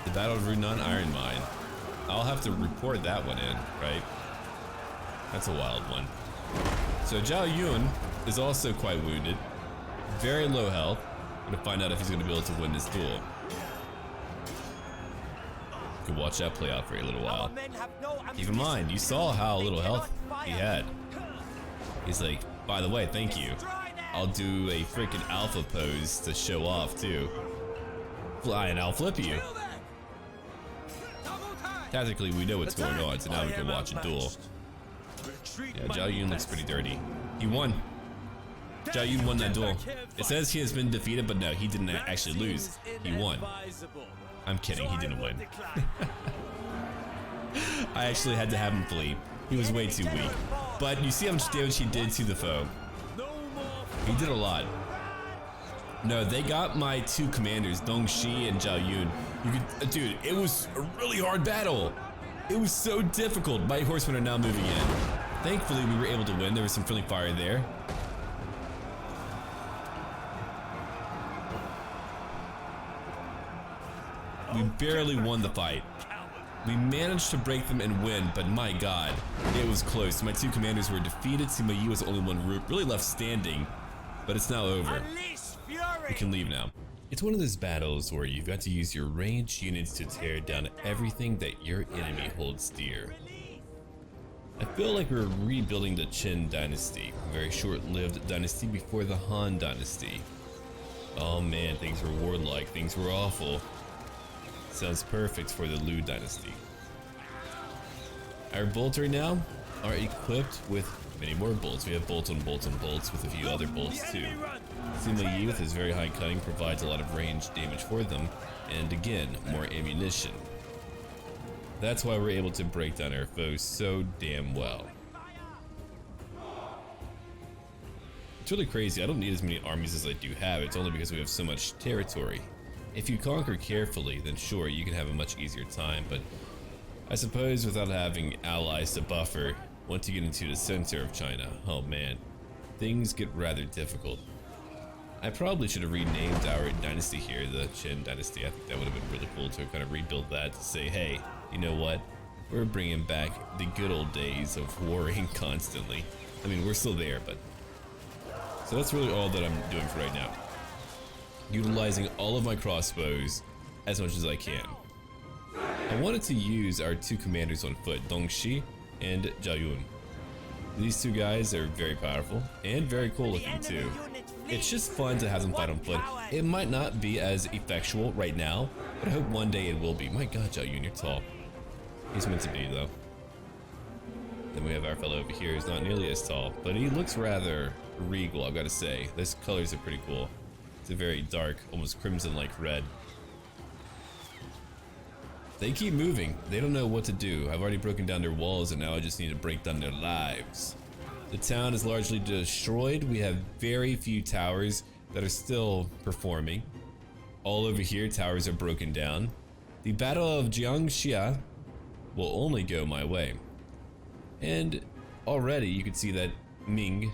The Battle of Runan Iron Mine. I'll have to report that one in, right? That's a wild one. So Zhao Yun is also quite wounded. Very low health. I'm gonna find out if he's gonna be able to win this duel. Could watch that play out for a little while. Keep in mind, you saw how little health he had. He's like, by the way, thank you. I'll do a freaking alpha pose to show off too. Fly and I'll flip you. Tactically, we know what's going on, so now we can watch a duel. Yeah, Zhao Yun looks pretty dirty. He won. Zhao Yun won that duel. It says he has been defeated, but no, he didn't actually lose. He won. I'm kidding, he didn't win. I actually had to have him flee. He was way too weak. But you see how much damage he did to the foe. He did a lot. No, they got my two commanders, Yong Jie and Zhao Yun. Dude, it was a really hard battle. It was so difficult. My horsemen are now moving in. Thankfully, we were able to win. There was some friendly fire there. We barely won the fight. We managed to break them and win, but my god, it was close. My two commanders were defeated. Sima Yi was the only one really left standing, but it's now over. We can leave now. It's one of those battles where you've got to use your ranged units to tear down everything that your enemy holds dear. I feel like we're rebuilding the Qin dynasty, a very short-lived dynasty before the Han dynasty. Oh man, things were warlike, things were awful. Sounds perfect for the Liu dynasty. Our bolts right now are equipped with many more bolts. We have bolt on bolts on bolts with a few other bolts too. Sima Yi with his very high cutting provides a lot of range damage for them, and again, more ammunition. That's why we're able to break down our foes so damn well. It's really crazy. I don't need as many armies as I do have. It's only because we have so much territory. If you conquer carefully, then sure, you can have a much easier time, but I suppose without having allies to buffer, once you get into the center of China, oh man, things get rather difficult. I probably should have renamed our dynasty here the Qin dynasty. I think that would have been really cool to kind of rebuild that, to say, hey, you know what? We're bringing back the good old days of warring constantly. I mean, we're still there, but... So that's really all that I'm doing for right now. Utilizing all of my crossbows as much as I can. I wanted to use our two commanders on foot, Yong Jie and Zhao Yun. These two guys are very powerful and very cool looking too. It's just fun to have them fight on foot. It might not be as effectual right now, but I hope one day it will be. My god, Zhao Yun, you're tall. He's meant to be though. Then we have our fellow over here who's not nearly as tall, but he looks rather regal, I've got to say. Those colors are pretty cool. It's a very dark, almost crimson-like red. They keep moving. They don't know what to do. I've already broken down their walls and now I just need to break down their lives. The town is largely destroyed. We have very few towers that are still performing. All over here, towers are broken down. The Battle of Jiangxia will only go my way. And already you can see that Ming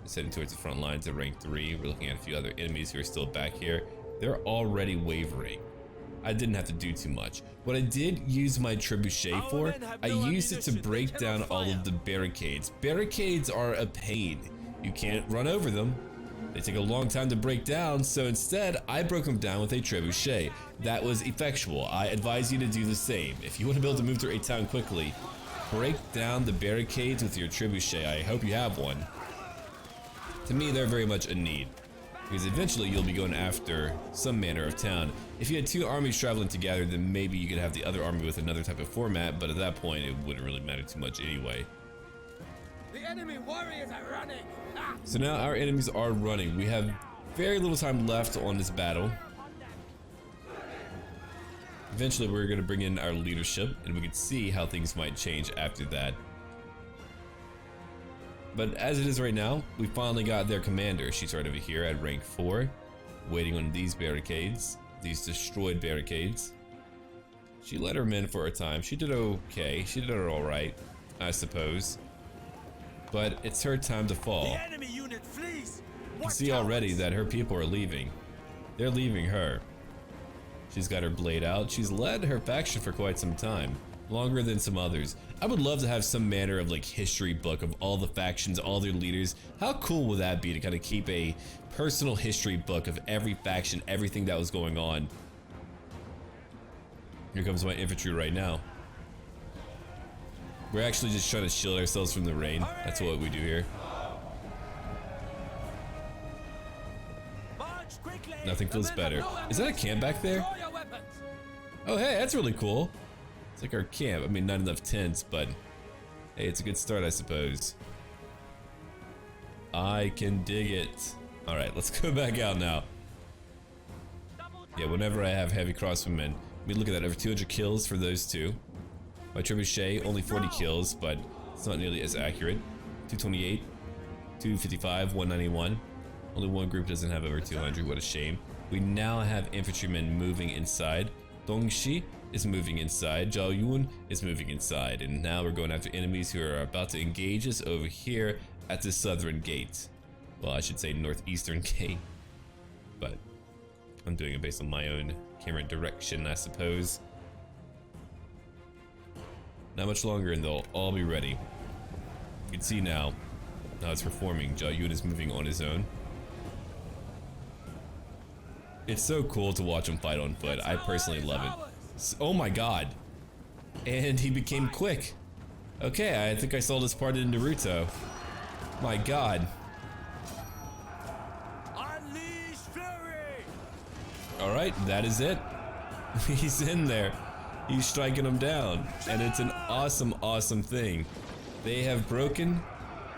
is heading towards the front lines at rank 3. We're looking at a few other enemies who are still back here. They're already wavering. I didn't have to do too much. What I did use my trebuchet for, I used it to break down all of the barricades. Barricades are a pain. You can't run over them. They take a long time to break down, so instead I broke them down with a trebuchet. That was effectual. I advise you to do the same. If you want to be able to move through a town quickly, break down the barricades with your trebuchet. I hope you have one. To me, they're very much a need, because eventually you'll be going after some manner of town. If you had two armies traveling together, then maybe you could have the other army with another type of format, but at that point it wouldn't really matter too much anyway. The enemy warriors are running. Ah! So now our enemies are running. We have very little time left on this battle. Eventually we're going to bring in our leadership and we can see how things might change after that. But as it is right now, we finally got their commander. She's right over here at rank 4, waiting on these barricades, these destroyed barricades. She let her men for a time. She did okay. She did alright, I suppose. But it's her time to fall. The enemy unit flees. You can see already that her people are leaving. They're leaving her. She's got her blade out. She's led her faction for quite some time. Longer than some others. I would love to have some manner of like history book of all the factions, all their leaders. How cool would that be to kind of keep a personal history book of every faction, everything that was going on. Here comes my infantry right now. We're actually just trying to shield ourselves from the rain. That's what we do here. Nothing feels better. Is that a camp back there? Oh hey, that's really cool. It's like our camp. I mean, not enough tents, but hey, it's a good start, I suppose. I can dig it. Alright, let's go back out now. Yeah, whenever I have heavy crossbowmen, I mean, look at that, over 200 kills for those two. My trebuchet, only 40 kills, but it's not nearly as accurate. 228, 255, 191. Only one group doesn't have over 200, what a shame. We now have infantrymen moving inside. Dongxi is moving inside, Zhao Yun is moving inside, and now we're going after enemies who are about to engage us over here at the southern gate. Well, I should say northeastern gate, but I'm doing it based on my own camera direction, I suppose. Not much longer and they'll all be ready. You can see now it's reforming. Zhao Yun is moving on his own. It's so cool to watch him fight on foot. I personally love it. Oh my god. And he became quick. Okay, I think I saw this part in Naruto. My god. Unleash fury! Alright, that is it. He's in there. He's striking them down. And it's an awesome, awesome thing. They have broken.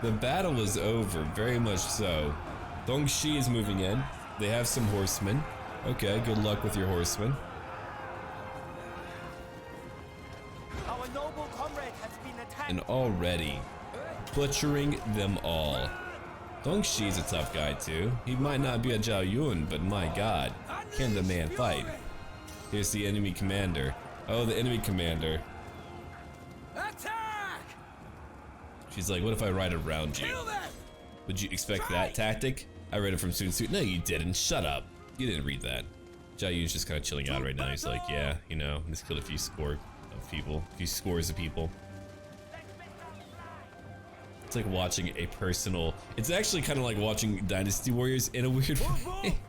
The battle is over, very much so. Dongxi is moving in. They have some horsemen. Okay, good luck with your horsemen. Our noble comrade has been attacked. And already butchering them all. Dongxi's a tough guy too. He might not be a Zhao Yun, but my god, can the man fight? Here's the enemy commander. Oh, the enemy commander. Attack! She's like, what if I ride around you? Kill them! Would you expect that tactic? I read it from Sun Tzu. No, you didn't. Shut up. You didn't read that. Zhao Yun's just kind of chilling out right now. He's like, yeah, you know, just killed a few scores of people. It's like watching a personal. It's actually kind of like watching Dynasty Warriors in a weird way.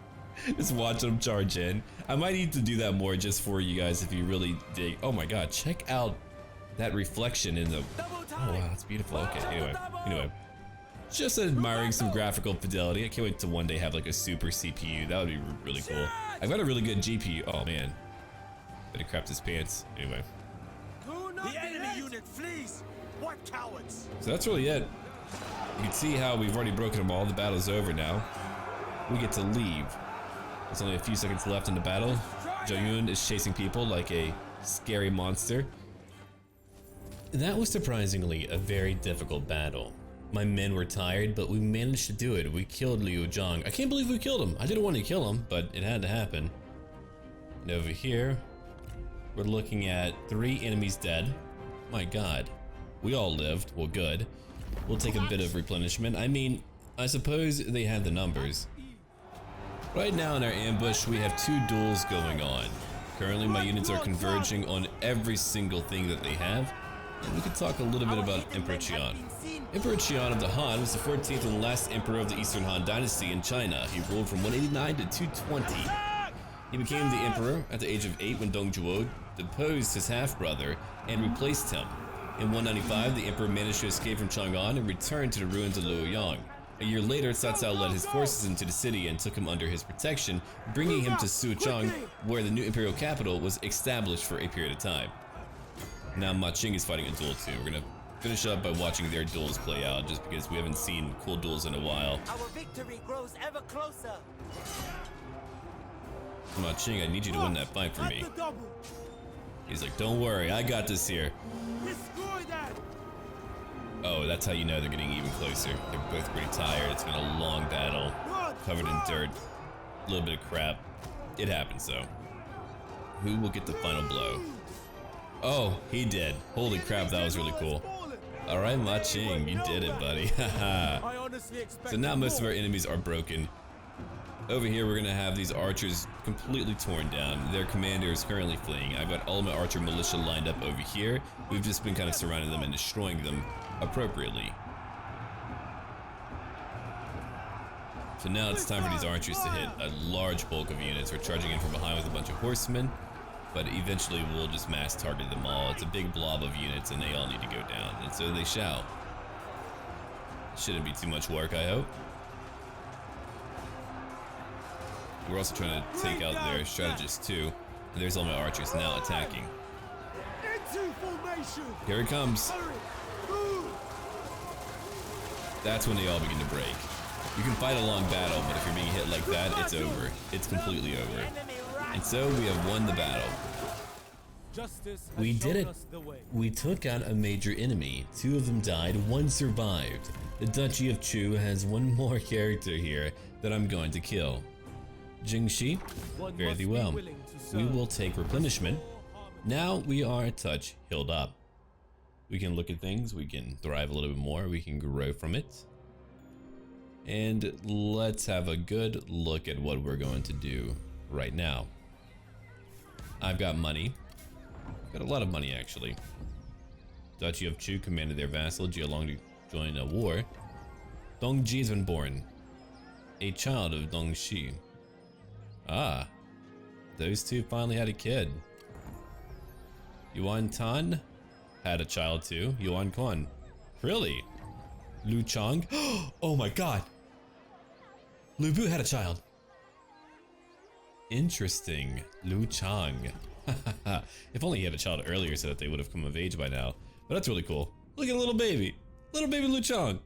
Just watching them charge in. I might need to do that more just for you guys if you really dig. Oh my god, check out that reflection in the. Oh wow, it's beautiful. Okay, anyway. Just admiring some graphical fidelity. I can't wait to one day have like a super CPU. That would be really cool. I've got a really good GPU. Oh man, better crap his pants. Anyway. The enemy unit flees. What cowards! So that's really it. You can see how we've already broken them all. The battle's over now. We get to leave. There's only a few seconds left in the battle. Zhao Yun is chasing people like a scary monster. That was surprisingly a very difficult battle. My men were tired, but we managed to do it. We killed Liu Zhang. I can't believe we killed him. I didn't want to kill him, but it had to happen. And over here, we're looking at 3 enemies dead. My god. We all lived. Well, good. We'll take a bit of replenishment. I mean, I suppose they had the numbers. Right now in our ambush, we have 2 duels going on. Currently, my units are converging on every single thing that they have. And we could talk a little bit about Emperor Qian. Emperor Qian of the Han was the 14th and last emperor of the Eastern Han Dynasty in China. He ruled from 189 to 220. He became the emperor at the age of 8 when Zhuo deposed his half-brother and replaced him. In 195, the emperor managed to escape from Chang'an and returned to the ruins of Luoyang. A year later, Cao Cao led his forces into the city and took him under his protection, bringing him to Suchong, where the new imperial capital was established for a period of time. Now Ma Qing is fighting a duel too. We're gonna finish up by watching their duels play out, just because we haven't seen cool duels in a while. Our victory grows ever closer. Ma Qing, I need you to win that fight for me. He's like, don't worry, I got this here. Oh, that's how you know they're getting even closer. They're both pretty tired. It's been a long battle, covered in dirt, a little bit of crap. It happens though. Who will get the final blow? Oh, he did. Holy crap, that was really cool. Alright, Ma Qing, you did it, buddy. Haha. So now most of our enemies are broken. Over here, we're gonna have these archers completely torn down. Their commander is currently fleeing. I've got all my archer militia lined up over here. We've just been kind of surrounding them and destroying them appropriately. So now it's time for these archers to hit a large bulk of units. We're charging in from behind with a bunch of horsemen, but eventually we'll just mass target them all. It's a big blob of units and they all need to go down, and so they shall. Shouldn't be too much work, I hope. We're also trying to take out their strategists too. And there's all my archers now attacking. Here it comes. That's when they all begin to break. You can fight a long battle, but if you're being hit like that, it's over. It's completely over. And so we have won the battle. We did it. We took out a major enemy. 2 of them died, 1 survived. The Duchy of Chu has 1 more character here that I'm going to kill. Jingxi, fare thee well. We will take replenishment. Now we are a touch healed up. We can look at things, we can thrive a little bit more, we can grow from it. And let's have a good look at what we're going to do right now. I've got money. Got a lot of money actually. Duchy of Chu commanded their vassal Jialong to join a war. Yong Jie has been born. A child of Dongxi. Ah, those 2 finally had a kid. Yuan Tan had a child too. Yuan Quan. Really? Lu Chang? Oh my god! Lu Bu had a child. Interesting. Lu Chang. If only he had a child earlier so that they would have come of age by now. But that's really cool. Look at a little baby. Little baby Lu Chang.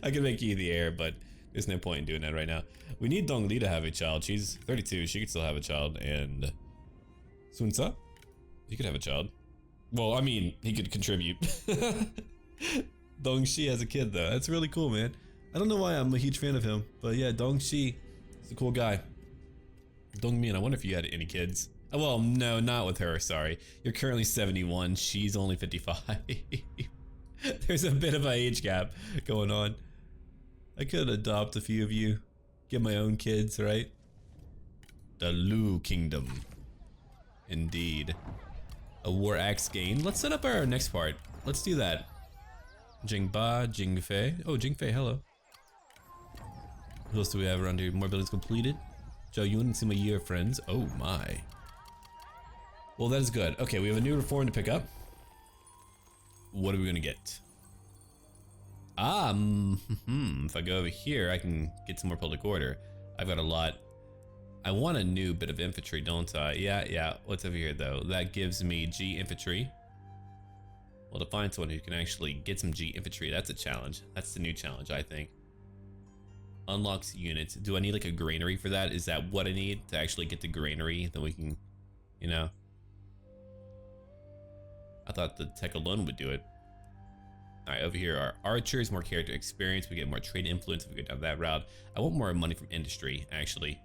I could make you the heir, but there's no point in doing that right now. We need Dong Li to have a child. She's 32. She could still have a child. And Sun Ce, he could have a child. Well, I mean, he could contribute. Dong Shi has a kid though. That's really cool, man. I don't know why I'm a huge fan of him, but yeah, Dong Shi is a cool guy. Dong Min, I wonder if you had any kids. Oh, well, no, not with her, sorry. You're currently 71, she's only 55. There's a bit of an age gap going on. I could adopt a few of you. Get my own kids, right? The Lu Kingdom. Indeed. A war axe gain. Let's set up our next part. Let's do that. Jingba, Jingfei. Oh, Jingfei, hello. Who else do we have around here? More buildings completed. Zhou Yun and Sima Yi are friends. Oh my. Well, that is good. Okay, we have a new reform to pick up. What are we gonna get? If I go over here, I can get some more public order. I've got a lot. I want a new bit of infantry, don't I? Yeah. What's over here though? That gives me G infantry. Well, to find someone who can actually get some G infantry, that's a challenge. That's the new challenge, I think. Unlocks units. Do I need like a granary for that? Is that what I need to actually get the granary? Then we can, you know. I thought the tech alone would do it. All right, over here are archers, more character experience. We get more trade influence if we go down that route. I want more money from industry, actually.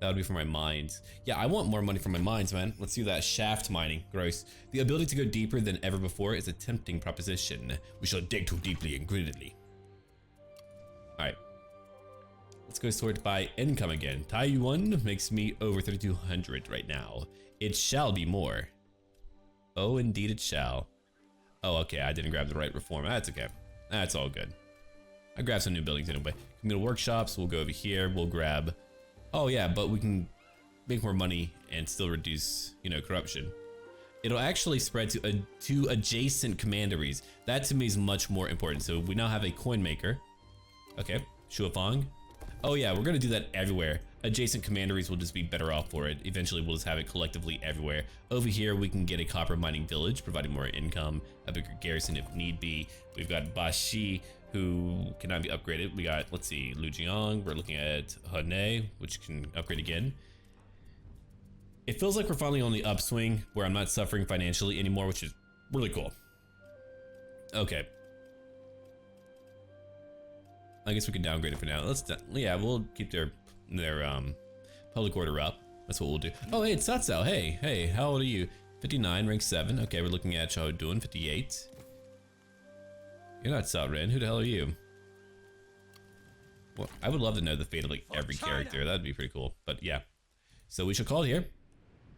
That would be for my mines. Yeah, I want more money from my mines, man. Let's do that. Shaft mining. Gross. The ability to go deeper than ever before is a tempting proposition. We shall dig too deeply and greedily. All right. Let's go sort by income again. Taiyuan makes me over 3,200 right now. It shall be more. Oh, indeed it shall. Oh, okay. I didn't grab the right reform. That's okay. That's all good. I grabbed some new buildings anyway. Communal workshops. We'll go over here. We'll grab... Oh yeah, but we can make more money and still reduce, you know, corruption. It'll actually spread to adjacent commanderies. That to me is much more important. So we now have a coin maker. Okay, Shuafang. Oh yeah, we're gonna do that everywhere. Adjacent commanderies will just be better off for it. Eventually we'll just have it collectively everywhere. Over here we can get a copper mining village, providing more income, a bigger garrison if need be. We've got Bashi, who cannot be upgraded. We got, let's see, Lujiang. We're looking at Hane, which can upgrade again. It feels like we're finally on the upswing where I'm not suffering financially anymore, which is really cool. Okay. I guess we can downgrade it for now. Yeah, we'll keep their public order up. That's what we'll do. Oh, hey, it's Satsao. Hey, how old are you? 59, rank 7. Okay, we're looking at Chao Dun, 58. You're not Sao Ren. Who the hell are you? Well, I would love to know the fate of like every character. That'd be pretty cool. But yeah. So we shall call it here.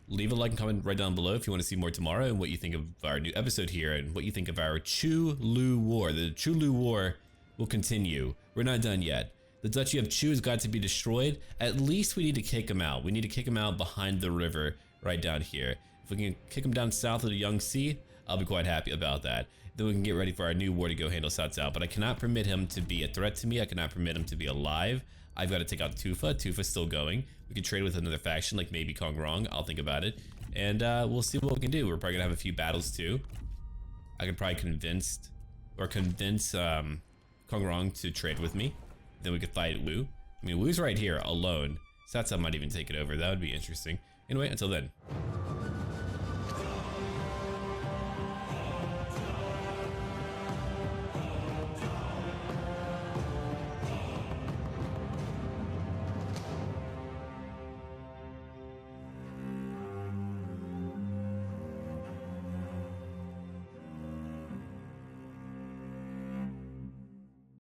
Leave a like and comment right down below if you want to see more tomorrow and what you think of our new episode here and what you think of our Chu Lu War. The Chu Lu War will continue. We're not done yet. The Duchy of Chu has got to be destroyed. At least we need to kick him out. We need to kick him out behind the river right down here. If we can kick him down south of the Yangtze, I'll be quite happy about that. Then we can get ready for our new war to go handle Cao Cao. But I cannot permit him to be a threat to me. I cannot permit him to be alive. I've got to take out Tufa. Tufa's still going. We can trade with another faction like maybe Kong Rong. I'll think about it. And we'll see what we can do. We're probably gonna have a few battles too. I could probably convince Kong Rong to trade with me. Then we could fight Wu. I mean, Wu's right here alone. So that's I might even take it over. That would be interesting. Anyway, until then.